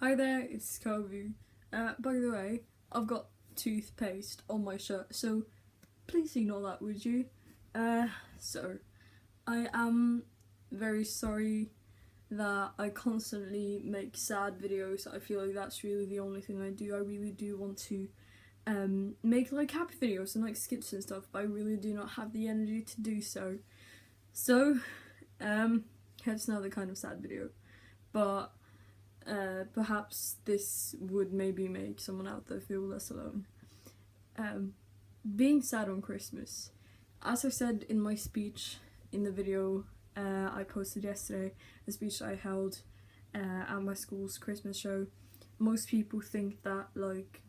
Hi there, it's Kovu. By the way, I've got toothpaste on my shirt, so please ignore that, would you? So, I am very sorry that I constantly make sad videos. I feel like that's really the only thing I do. I really do want to make like happy videos and like skits and stuff, but I really do not have the energy to do so. So, here's another kind of sad video. But perhaps this would maybe make someone out there feel less alone. Being sad on Christmas. As I said in my speech in the video I posted yesterday, the speech I held at my school's Christmas show, most people think that like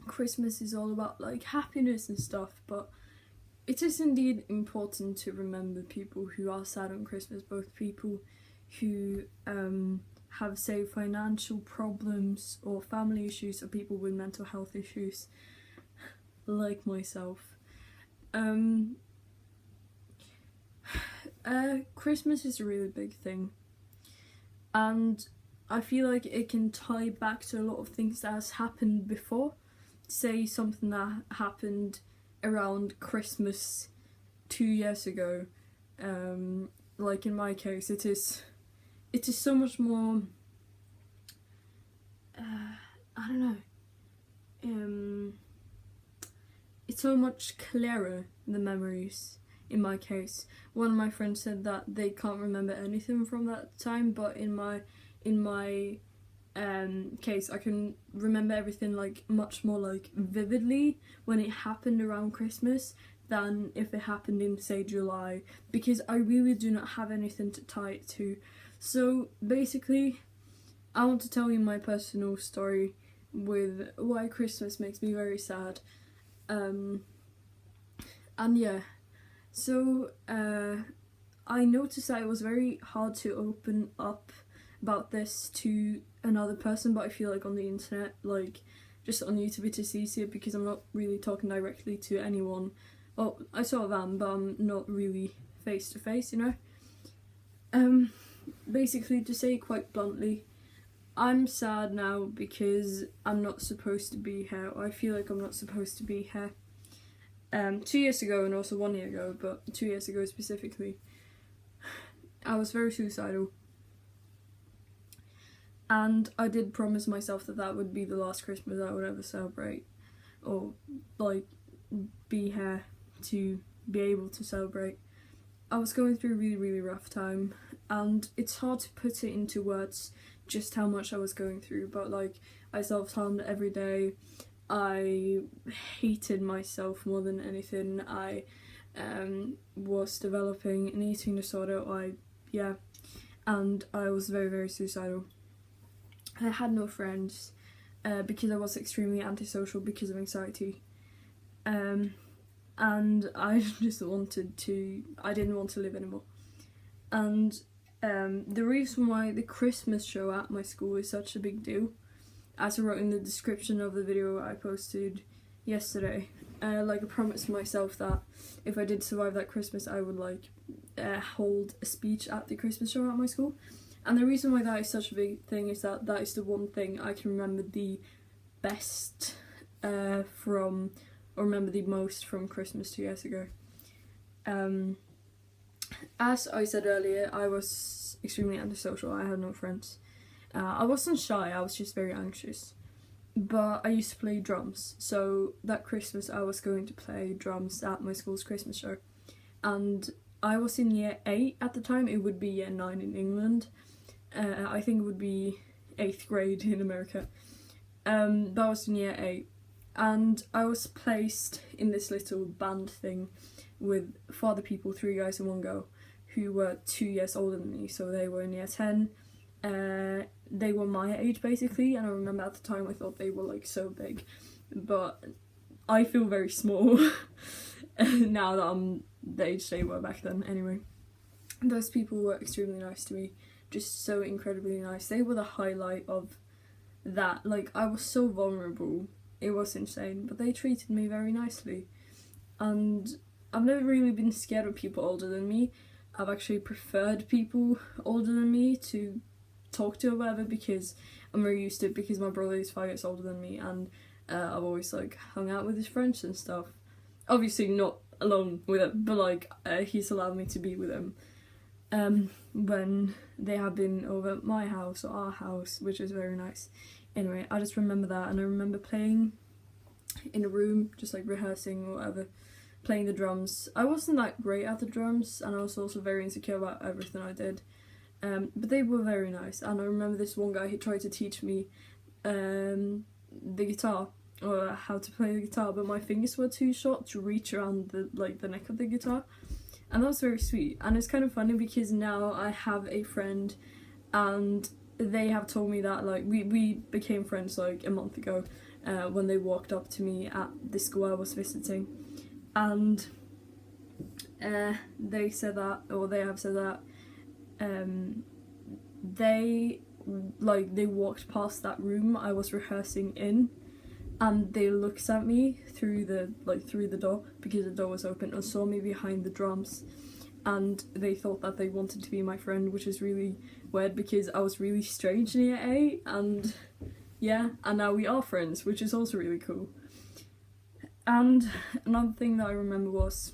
Christmas is all about like happiness and stuff, but it is indeed important to remember people who are sad on Christmas, both people who have, say, financial problems or family issues, or people with mental health issues, like myself. Christmas is a really big thing, and I feel like it can tie back to a lot of things that has happened before. Say something that happened around Christmas 2 years ago. Like in my case, it is so much more, I don't know, it's so much clearer, the memories, in my case. One of my friends said that they can't remember anything from that time, but in my case, I can remember everything like much more like vividly when it happened around Christmas than if it happened in, say, July, because I really do not have anything to tie it to. So basically, I want to tell you my personal story with why Christmas makes me very sad. And yeah, so I noticed that it was very hard to open up about this to another person, but I feel like on the internet, like just on YouTube, it is easier because I'm not really talking directly to anyone. Well, I sort of am, but I'm not really face to face, you know? Basically, to say it quite bluntly, I'm sad now because I'm not supposed to be here, or I feel like I'm not supposed to be here. 2 years ago and also 1 year ago, but 2 years ago specifically, I was very suicidal. And I did promise myself that that would be the last Christmas I would ever celebrate, or like be here to be able to celebrate. I was going through a really, really rough time, and it's hard to put it into words just how much I was going through, but like I self-harmed every day. I hated myself more than anything. I was developing an eating disorder, and I was very, very suicidal. I had no friends because I was extremely antisocial because of anxiety. And I just I didn't want to live anymore. And the reason why the Christmas show at my school is such a big deal, as I wrote in the description of the video I posted yesterday, like I promised myself that if I did survive that Christmas, I would like hold a speech at the Christmas show at my school. And the reason why that is such a big thing is that that is the one thing I can remember the best remember the most from Christmas 2 years ago. As I said earlier, I was extremely antisocial. I had no friends. I wasn't shy, I was just very anxious. But I used to play drums, so that Christmas I was going to play drums at my school's Christmas show. And I was in year 8 at the time. It would be year 9 in England. I think it would be 8th grade in America. But I was in year 8. And I was placed in this little band thing with 4 other people, 3 guys and 1 girl, who were 2 years older than me, so they were in year 10. They were my age basically, and I remember at the time I thought they were like so big, but I feel very small now that I'm the age they were back then. Anyway, those people were extremely nice to me, just so incredibly nice. They were the highlight of that. Like, I was so vulnerable, it was insane, but they treated me very nicely. And I've never really been scared of people older than me. I've actually preferred people older than me to talk to or whatever, because I'm very used to it because my brother is 5 years older than me, and I've always like hung out with his friends and stuff. Obviously not alone with him, but like he's allowed me to be with him when they have been over at my house or our house, which is very nice. Anyway, I just remember that, and I remember playing in a room, just like rehearsing or whatever, playing the drums. I wasn't that great at the drums, and I was also very insecure about everything I did. But they were very nice, and I remember this one guy, he tried to teach me the guitar, or how to play the guitar, but my fingers were too short to reach around the neck of the guitar, and that was very sweet. And it's kind of funny because now I have a friend, and they have told me that like we became friends like a month ago, when they walked up to me at the school I was visiting, and they said that, or they have said that they walked past that room I was rehearsing in, and they looked at me through the door, because the door was open, and saw me behind the drums, and they thought that they wanted to be my friend, which is really weird because I was really strange in year 8, and yeah, and now we are friends, which is also really cool. And another thing that I remember was,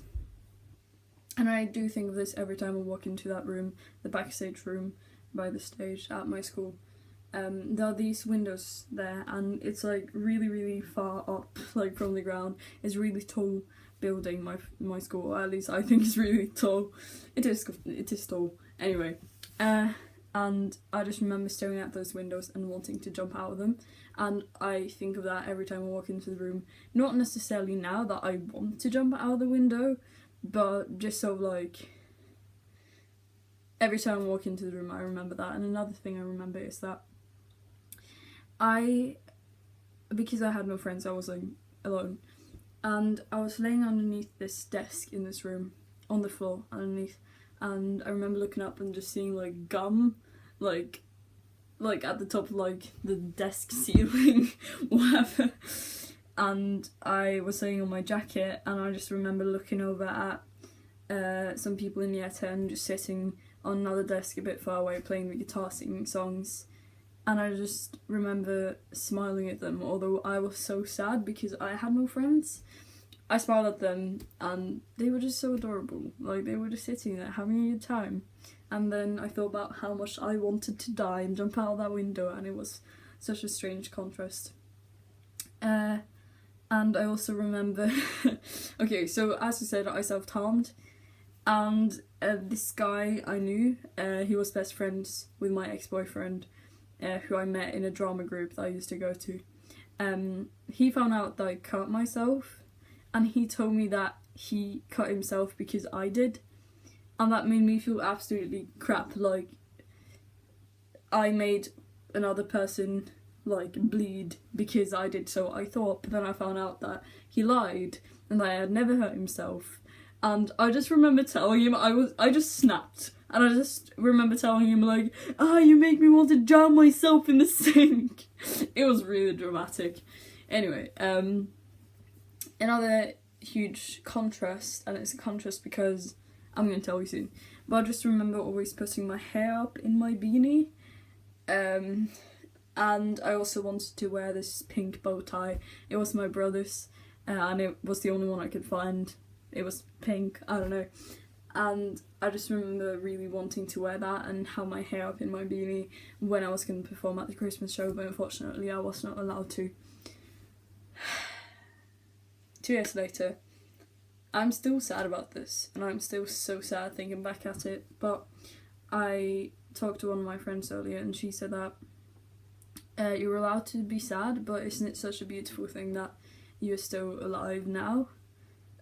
and I do think of this every time I walk into that room, the backstage room by the stage at my school, there are these windows there, and it's like really, really far up, like from the ground. It's a really tall building, my school, or at least I think it's really tall. It is tall. Anyway, and I just remember staring at those windows and wanting to jump out of them, and I think of that every time I walk into the room. Not necessarily now that I want to jump out of the window, but just sort of like every time I walk into the room I remember that. And another thing I remember is that because I had no friends, I was like alone, and I was laying underneath this desk in this room, on the floor underneath, and I remember looking up and just seeing like gum like at the top of like the desk ceiling whatever, and I was sitting on my jacket, and I just remember looking over at some people in year 10 just sitting on another desk a bit far away playing the guitar, singing songs, and I just remember smiling at them, although I was so sad because I had no friends. I smiled at them and they were just so adorable, like they were just sitting there having a good time. And then I thought about how much I wanted to die and jump out of that window, and it was such a strange contrast. And I also remember okay, so as I said, I self-harmed, and this guy I knew, he was best friends with my ex-boyfriend, who I met in a drama group that I used to go to. He found out that I cut myself, and he told me that he cut himself because I did, and that made me feel absolutely crap, like I made another person like bleed because I did so, I thought, but then I found out that he lied and that I had never hurt himself. And I just remember telling him, I just snapped, and I just remember telling him like, you make me want to drown myself in the sink. It was really dramatic. Anyway, another huge contrast, and it's a contrast because I'm going to tell you soon, but I just remember always putting my hair up in my beanie, and I also wanted to wear this pink bow tie. It was my brother's, and it was the only one I could find. It was pink, I don't know, and I just remember really wanting to wear that and have my hair up in my beanie when I was going to perform at the Christmas show, but unfortunately I was not allowed to. 2 years later, I'm still sad about this, and I'm still so sad thinking back at it, but I talked to one of my friends earlier, and she said that you're allowed to be sad, but isn't it such a beautiful thing that you're still alive now?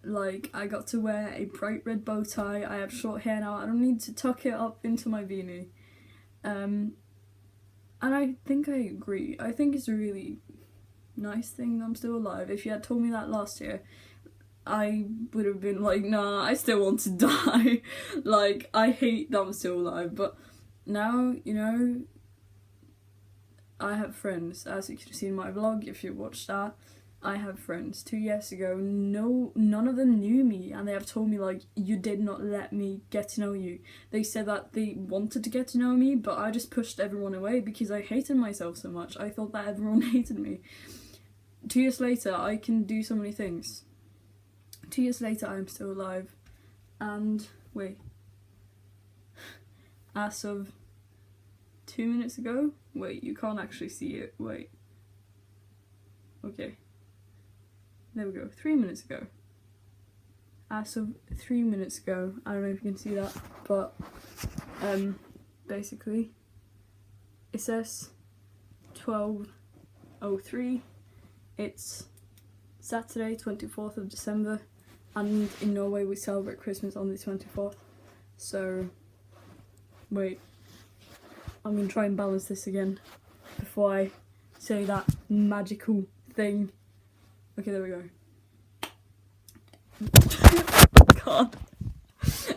Like, I got to wear a bright red bow tie, I have short hair now, I don't need to tuck it up into my beanie. And I think I agree. I think it's a really nice thing that I'm still alive. If you had told me that last year, I would have been like, nah, I still want to die. Like, I hate that I'm still alive, but now, you know, I have friends, as you can see in my vlog if you watched that. I have friends 2 years ago, none of them knew me, and they have told me, like, you did not let me get to know you. They said that they wanted to get to know me, but I just pushed everyone away because I hated myself so much. I thought that everyone hated me. 2 years later, I can do so many things. 2 years later, I'm still alive. And, wait. As of 2 minutes ago? Wait, you can't actually see it. Wait. Okay. There we go. 3 minutes ago. As of 3 minutes ago, I don't know if you can see that, but basically, it says 12:03. It's Saturday, 24th of December, and in Norway we celebrate Christmas on the 24th. So, wait. I'm gonna try and balance this again before I say that magical thing. Okay, there we go. God.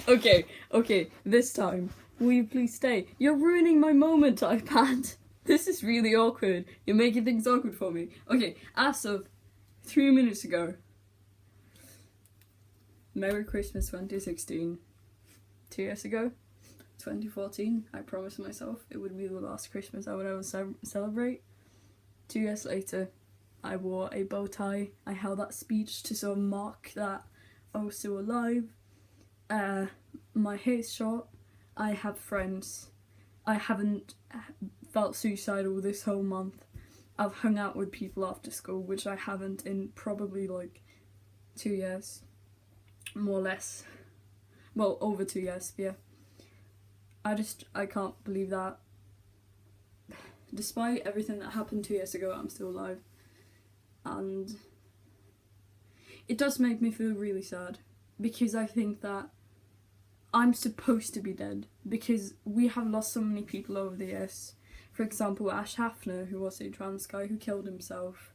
Okay, this time. Will you please stay? You're ruining my moment, iPad. This is really awkward. You're making things awkward for me. Okay, as of 3 minutes ago. Merry Christmas 2016. 2 years ago, 2014, I promised myself it would be the last Christmas I would ever celebrate. 2 years later, I wore a bow tie. I held that speech to sort of mark that I was still alive. My hair's short. I have friends. I haven't felt suicidal this whole month. I've hung out with people after school, which I haven't in probably like 2 years. More or less. Well, over 2 years, yeah. I can't believe that. Despite everything that happened 2 years ago, I'm still alive. And it does make me feel really sad, because I think that I'm supposed to be dead, because we have lost so many people over the years. For example, Ash Hafner, who was a trans guy who killed himself.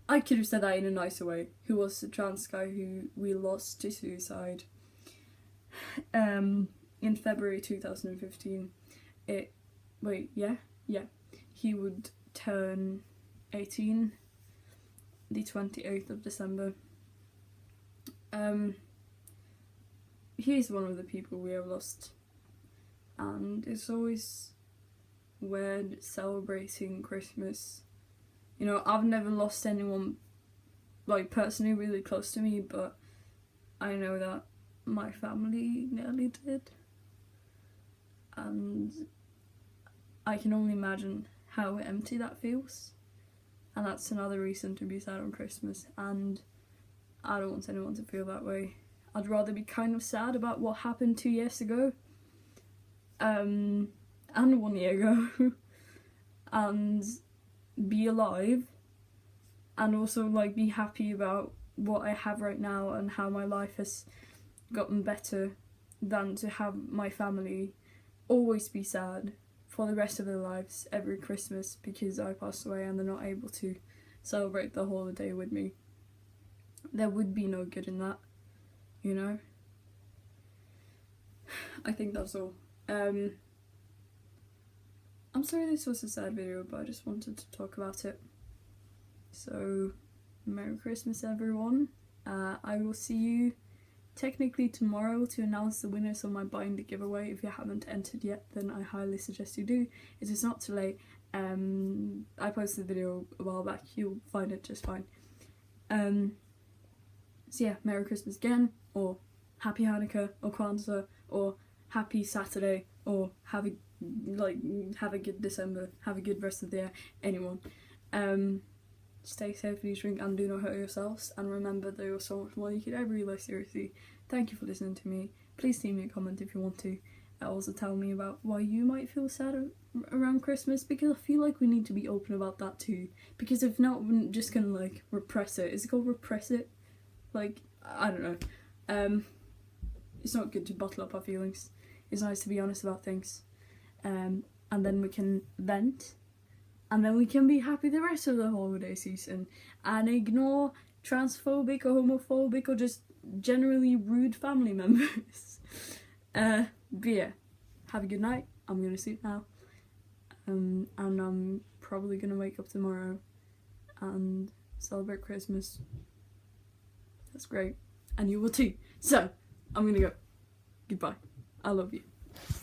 I could have said that in a nicer way. Who was a trans guy who we lost to suicide. In February 2015. He would turn 18 the 28th of December. He's one of the people we have lost, and it's always weird celebrating Christmas. You know, I've never lost anyone, like, personally really close to me, but I know that my family nearly did, and I can only imagine how empty that feels, and that's another reason to be sad on Christmas, and I don't want anyone to feel that way. I'd rather be kind of sad about what happened 2 years ago, and 1 year ago, and be alive, and also like be happy about what I have right now and how my life has gotten better, than to have my family always be sad for the rest of their lives every Christmas because I passed away and they're not able to celebrate the holiday with me. There would be no good in that, you know? I think that's all. I'm sorry this was a sad video, but I just wanted to talk about it. So, Merry Christmas everyone. I will see you technically tomorrow to announce the winners of my binder giveaway. If you haven't entered yet, then I highly suggest you do. It is not too late. I posted the video a while back, you'll find it just fine. So yeah, Merry Christmas again, or Happy Hanukkah, or Kwanzaa, or Happy Saturday, or have a good December, have a good rest of the year, anyone. Stay safe, please drink, and do not hurt yourselves, and remember there is so much more you could ever realize. Seriously, thank you for listening to me. Please leave me a comment if you want to. Also tell me about why you might feel sad around Christmas, because I feel like we need to be open about that too, because if not, we're just gonna like repress it. Is it called repress it? Like, I don't know. It's not good to bottle up our feelings. It's nice to be honest about things, and then we can vent, and then we can be happy the rest of the holiday season and ignore transphobic or homophobic or just generally rude family members. But yeah, have a good night. I'm gonna sleep now, and I'm probably gonna wake up tomorrow and celebrate Christmas. That's great. And you will too. So, I'm gonna go. Goodbye. I love you.